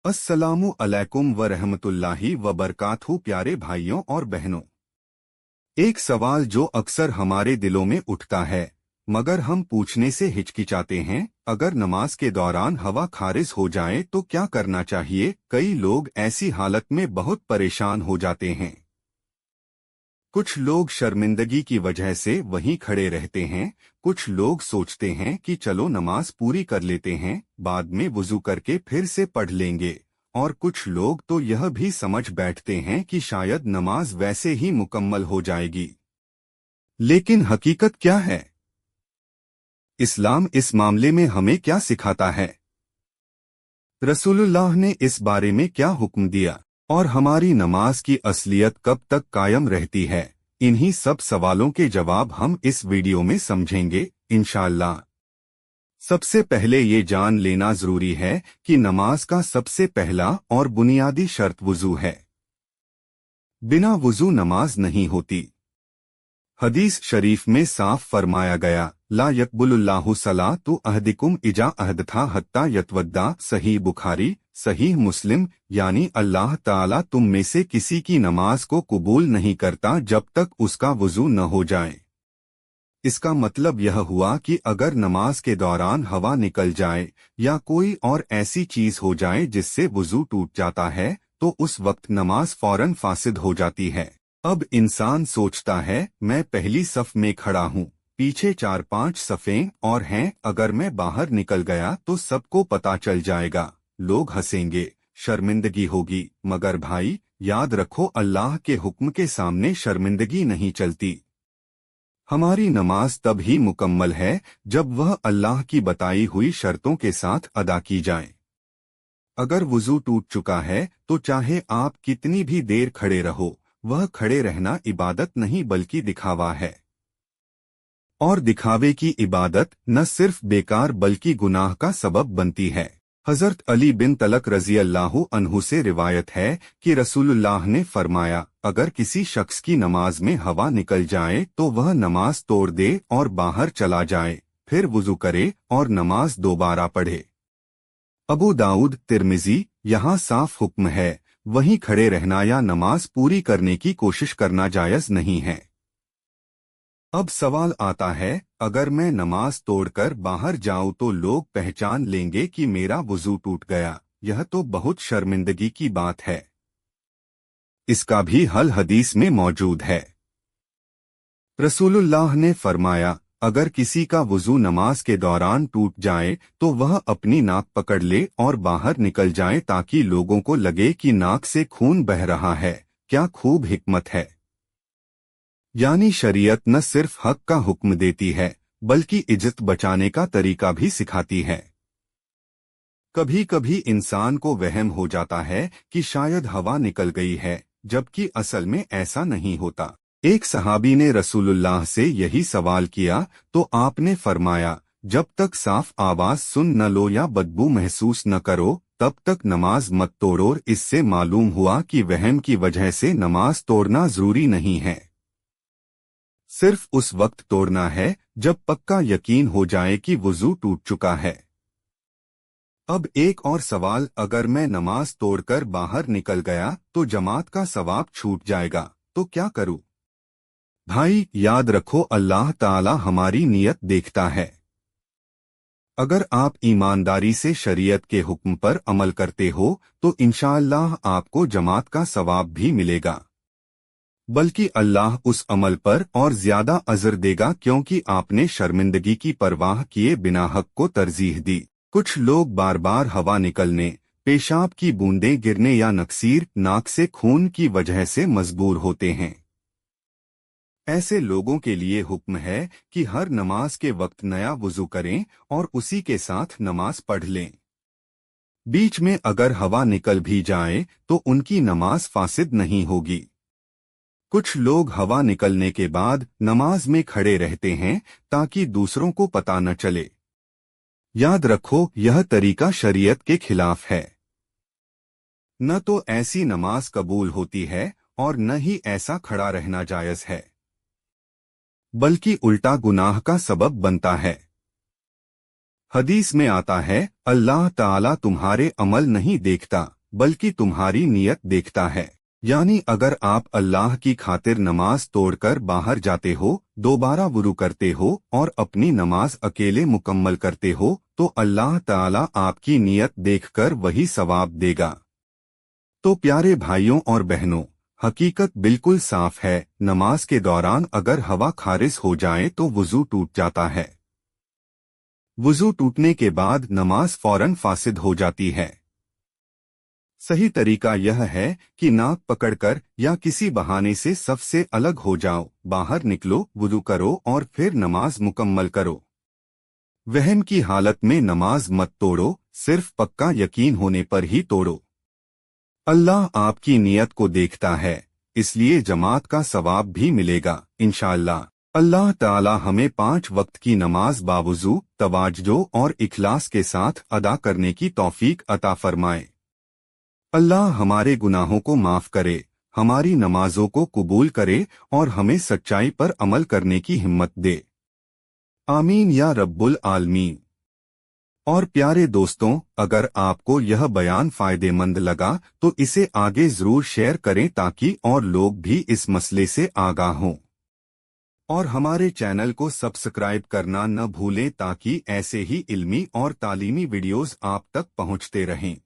अस्सलामु अलैकुम व रहमतुल्लाहि व बरकातहू। प्यारे भाइयों और बहनों, एक सवाल जो अक्सर हमारे दिलों में उठता है मगर हम पूछने से हिचकिचाते हैं, अगर नमाज के दौरान हवा खारिज हो जाए तो क्या करना चाहिए। कई लोग ऐसी हालत में बहुत परेशान हो जाते हैं। कुछ लोग शर्मिंदगी की वजह से वहीं खड़े रहते हैं, कुछ लोग सोचते हैं कि चलो नमाज पूरी कर लेते हैं, बाद में वुजू करके फिर से पढ़ लेंगे, और कुछ लोग तो यह भी समझ बैठते हैं कि शायद नमाज वैसे ही मुकम्मल हो जाएगी। लेकिन हकीकत क्या है? इस्लाम इस मामले में हमें क्या सिखाता है? रसूलुल्लाह ने इस बारे में क्या हुक्म दिया, और हमारी नमाज की असलियत कब तक कायम रहती है? इन्हीं सब सवालों के जवाब हम इस वीडियो में समझेंगे इंशाअल्लाह। सबसे पहले ये जान लेना जरूरी है कि नमाज का सबसे पहला और बुनियादी शर्त वुजू है। बिना वुजू नमाज नहीं होती। हदीस शरीफ में साफ फरमाया गया, ला यकबुलुल्लाहु सलातु अहदिकुम इजा अहदथा हत्ता यतवद्दा। सही बुखारी, सही मुस्लिम, यानी अल्लाह ताला तुम में से किसी की नमाज को कबूल नहीं करता जब तक उसका वुजू न हो जाए। इसका मतलब यह हुआ कि अगर नमाज के दौरान हवा निकल जाए या कोई और ऐसी चीज हो जाए जिससे वुजू टूट जाता है तो उस वक्त नमाज फौरन फासिद हो जाती है। अब इंसान सोचता है, मैं पहली सफ में खड़ा हूँ, पीछे 4-5 सफ़ें और हैं, अगर मैं बाहर निकल गया तो सबको पता चल जाएगा, लोग हंसेंगे, शर्मिंदगी होगी। मगर भाई, याद रखो, अल्लाह के हुक्म के सामने शर्मिंदगी नहीं चलती। हमारी नमाज तब ही मुकम्मल है जब वह अल्लाह की बताई हुई शर्तों के साथ अदा की जाए। अगर वुजू टूट चुका है तो चाहे आप कितनी भी देर खड़े रहो, वह खड़े रहना इबादत नहीं बल्कि दिखावा है। और दिखावे की इबादत न सिर्फ बेकार बल्कि गुनाह का सबब बनती है। हजरत अली बिन तलक रजी अल्लाहु अन्हु से रिवायत है कि रसूलुल्लाह ने फरमाया, अगर किसी शख्स की नमाज में हवा निकल जाए तो वह नमाज तोड़ दे और बाहर चला जाए, फिर वुजू करे और नमाज दोबारा पढ़े। अबू दाऊद, तिर्मिजी। यहाँ साफ हुक्म है, वहीं खड़े रहना या नमाज पूरी करने की कोशिश करना जायज नहीं है। अब सवाल आता है, अगर मैं नमाज तोड़कर बाहर जाऊं तो लोग पहचान लेंगे कि मेरा वुजू टूट गया। यह तो बहुत शर्मिंदगी की बात है। इसका भी हल हदीस में मौजूद है। रसूलुल्लाह ने फरमाया, अगर किसी का वुजू नमाज के दौरान टूट जाए तो वह अपनी नाक पकड़ ले और बाहर निकल जाए ताकि लोगों को लगे कि नाक से खून बह रहा है। क्या खूब हिकमत है। यानी शरीयत न सिर्फ हक का हुक्म देती है बल्कि इज्जत बचाने का तरीका भी सिखाती है। कभी कभी इंसान को वहम हो जाता है कि शायद हवा निकल गई है, जबकि असल में ऐसा नहीं होता। एक सहाबी ने रसूलुल्लाह से यही सवाल किया तो आपने फरमाया, जब तक साफ आवाज सुन न लो या बदबू महसूस न करो तब तक नमाज मत तोड़ो। इससे मालूम हुआ कि वहम की वजह से नमाज तोड़ना जरूरी नहीं है, सिर्फ उस वक्त तोड़ना है जब पक्का यकीन हो जाए कि वुजू टूट चुका है। अब एक और सवाल, अगर मैं नमाज तोड़कर बाहर निकल गया तो जमात का सवाब छूट जाएगा, तो क्या करूं? भाई, याद रखो, अल्लाह ताला हमारी नियत देखता है। अगर आप ईमानदारी से शरीयत के हुक्म पर अमल करते हो तो इंशाअल्लाह आपको जमात का सवाब भी मिलेगा, बल्कि अल्लाह उस अमल पर और ज्यादा अजर देगा क्योंकि आपने शर्मिंदगी की परवाह किए बिना हक को तरजीह दी। कुछ लोग बार बार हवा निकलने, पेशाब की बूंदें गिरने या नक्सीर, नाक से खून की वजह से मजबूर होते हैं। ऐसे लोगों के लिए हुक्म है कि हर नमाज के वक्त नया वुजू करें और उसी के साथ नमाज पढ़ लें। बीच में अगर हवा निकल भी जाए तो उनकी नमाज फासिद नहीं होगी। कुछ लोग हवा निकलने के बाद नमाज में खड़े रहते हैं ताकि दूसरों को पता न चले। याद रखो, यह तरीका शरीयत के खिलाफ है। न तो ऐसी नमाज कबूल होती है और न ही ऐसा खड़ा रहना जायज है, बल्कि उल्टा गुनाह का सबब बनता है। हदीस में आता है, अल्लाह ताला तुम्हारे अमल नहीं देखता बल्कि तुम्हारी नियत देखता है। यानी अगर आप अल्लाह की खातिर नमाज तोड़कर बाहर जाते हो, दोबारा वुरू करते हो और अपनी नमाज अकेले मुकम्मल करते हो, तो अल्लाह ताला आपकी नियत देखकर वही सवाब देगा। तो प्यारे भाइयों और बहनों, हकीकत बिल्कुल साफ है। नमाज के दौरान अगर हवा खारिज हो जाए तो वुजू टूट जाता है। वुजू टूटने के बाद नमाज फौरन फासिद हो जाती है। सही तरीका यह है कि नाक पकड़कर या किसी बहाने से सबसे अलग हो जाओ, बाहर निकलो, वुदू करो और फिर नमाज मुकम्मल करो। वहम की हालत में नमाज मत तोड़ो, सिर्फ पक्का यकीन होने पर ही तोड़ो। अल्लाह आपकी नियत को देखता है, इसलिए जमात का सवाब भी मिलेगा इंशाअल्लाह। अल्लाह ताला हमें 5 वक्त की नमाज बावुजू, तवाज्जो और इखलास के साथ अदा करने की तौफीक अता फरमाए। अल्लाह हमारे गुनाहों को माफ करे, हमारी नमाजों को कबूल करे और हमें सच्चाई पर अमल करने की हिम्मत दे। आमीन या रब्बुल आलमीन। और प्यारे दोस्तों, अगर आपको यह बयान फायदेमंद लगा तो इसे आगे जरूर शेयर करें ताकि और लोग भी इस मसले से आगाह हों। और हमारे चैनल को सब्सक्राइब करना न भूलें ताकि ऐसे ही इल्मी और तालीमी वीडियोस आप तक पहुंचते रहें।